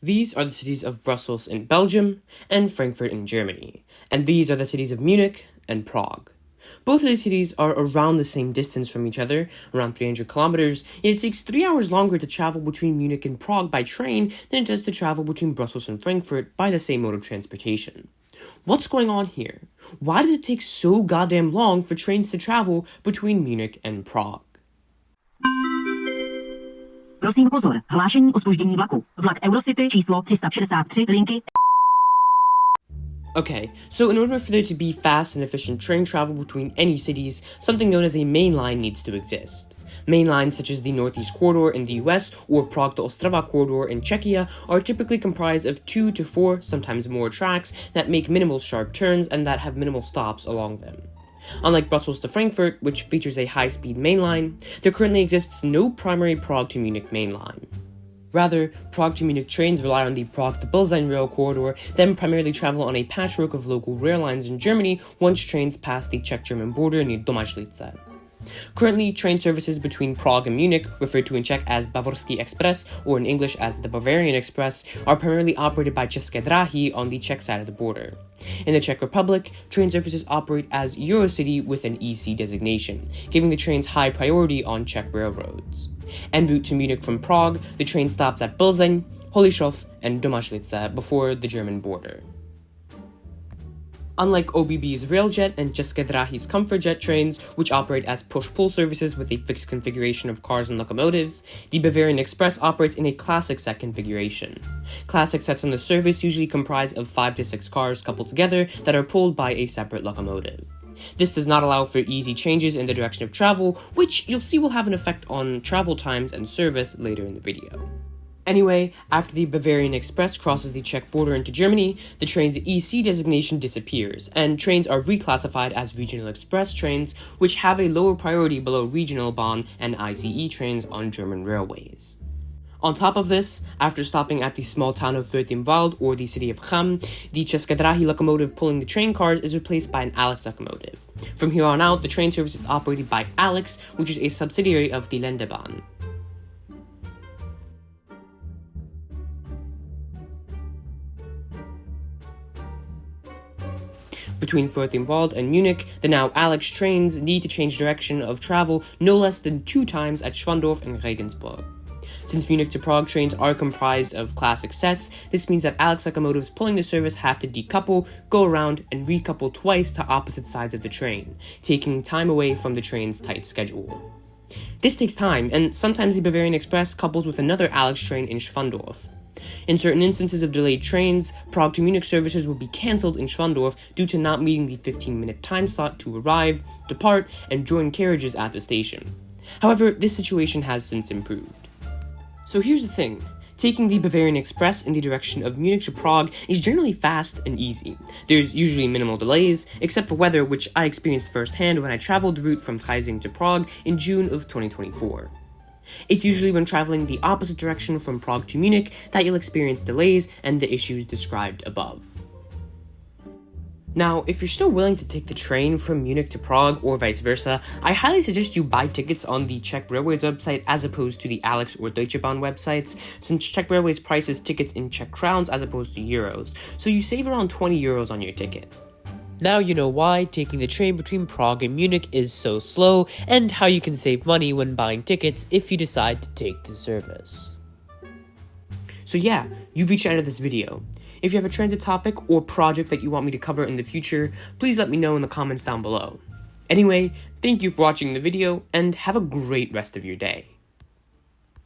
These are the cities of Brussels in Belgium and Frankfurt in Germany, and these are the cities of Munich and Prague. Both of these cities are around the same distance from each other, around 300 kilometers, yet it takes 3 hours longer to travel between Munich and Prague by train than it does to travel between Brussels and Frankfurt by the same mode of transportation. What's going on here? Why does it take so goddamn long for trains to travel between Munich and Prague? Prosím pozor, hlášení o zpoždění vlaku. Vlak Eurocity číslo 363 linky. Okay, so in order for there to be fast and efficient train travel between any cities, something known as a main line needs to exist. Main lines such as the Northeast Corridor in the US or Prague to Ostrava Corridor in Czechia are typically comprised of 2 to 4, sometimes more tracks that make minimal sharp turns and that have minimal stops along them. Unlike Brussels to Frankfurt, which features a high-speed main line, there currently exists no primary Prague to Munich main line. Rather, Prague to Munich trains rely on the Prague to Plzeň rail corridor, then primarily travel on a patchwork of local rail lines in Germany once trains pass the Czech-German border near Domažlice. Currently, train services between Prague and Munich, referred to in Czech as Bavorský Express or in English as the Bavarian Express, are primarily operated by České dráhy on the Czech side of the border. In the Czech Republic, train services operate as Eurocity with an EC designation, giving the trains high priority on Czech railroads. En route to Munich from Prague, the train stops at Plzeň, Holešov, and Domažlice before the German border. Unlike OBB's Railjet and České dráhy's Comfortjet trains, which operate as push-pull services with a fixed configuration of cars and locomotives, the Bavarian Express operates in a classic set configuration. Classic sets on the service usually comprise of 5 to 6 cars coupled together that are pulled by a separate locomotive. This does not allow for easy changes in the direction of travel, which you'll see will have an effect on travel times and service later in the video. Anyway, after the Bavarian Express crosses the Czech border into Germany, the train's EC designation disappears, and trains are reclassified as regional express trains, which have a lower priority below regional Bahn and ICE trains on German railways. On top of this, after stopping at the small town of Fürth-im-Wald or the city of Cham, the České dráhy locomotive pulling the train cars is replaced by an Alex locomotive. From here on out, the train service is operated by Alex, which is a subsidiary of the Ländebahn. Between Fürth-im-Wald and Munich, the now Alex trains need to change direction of travel no less than 2 times at Schwandorf and Regensburg. Since Munich to Prague trains are comprised of classic sets, this means that Alex locomotives pulling the service have to decouple, go around, and recouple twice to opposite sides of the train, taking time away from the train's tight schedule. This takes time, and sometimes the Bavarian Express couples with another Alex train in Schwandorf. In certain instances of delayed trains, Prague to Munich services will be cancelled in Schwandorf due to not meeting the 15-minute time slot to arrive, depart, and join carriages at the station. However, this situation has since improved. So here's the thing. Taking the Bavarian Express in the direction of Munich to Prague is generally fast and easy. There's usually minimal delays, except for weather, which I experienced firsthand when I traveled the route from Plzeň to Prague in June of 2024. It's usually when traveling the opposite direction from Prague to Munich that you'll experience delays and the issues described above. Now, if you're still willing to take the train from Munich to Prague or vice versa, I highly suggest you buy tickets on the Czech Railways website as opposed to the Alex or Deutsche Bahn websites, since Czech Railways prices tickets in Czech crowns as opposed to euros, so you save around 20 euros on your ticket. Now you know why taking the train between Prague and Munich is so slow, and how you can save money when buying tickets if you decide to take the service. So yeah, you've reached the end of this video. If you have a transit topic or project that you want me to cover in the future, please let me know in the comments down below. Anyway, thank you for watching the video, and have a great rest of your day.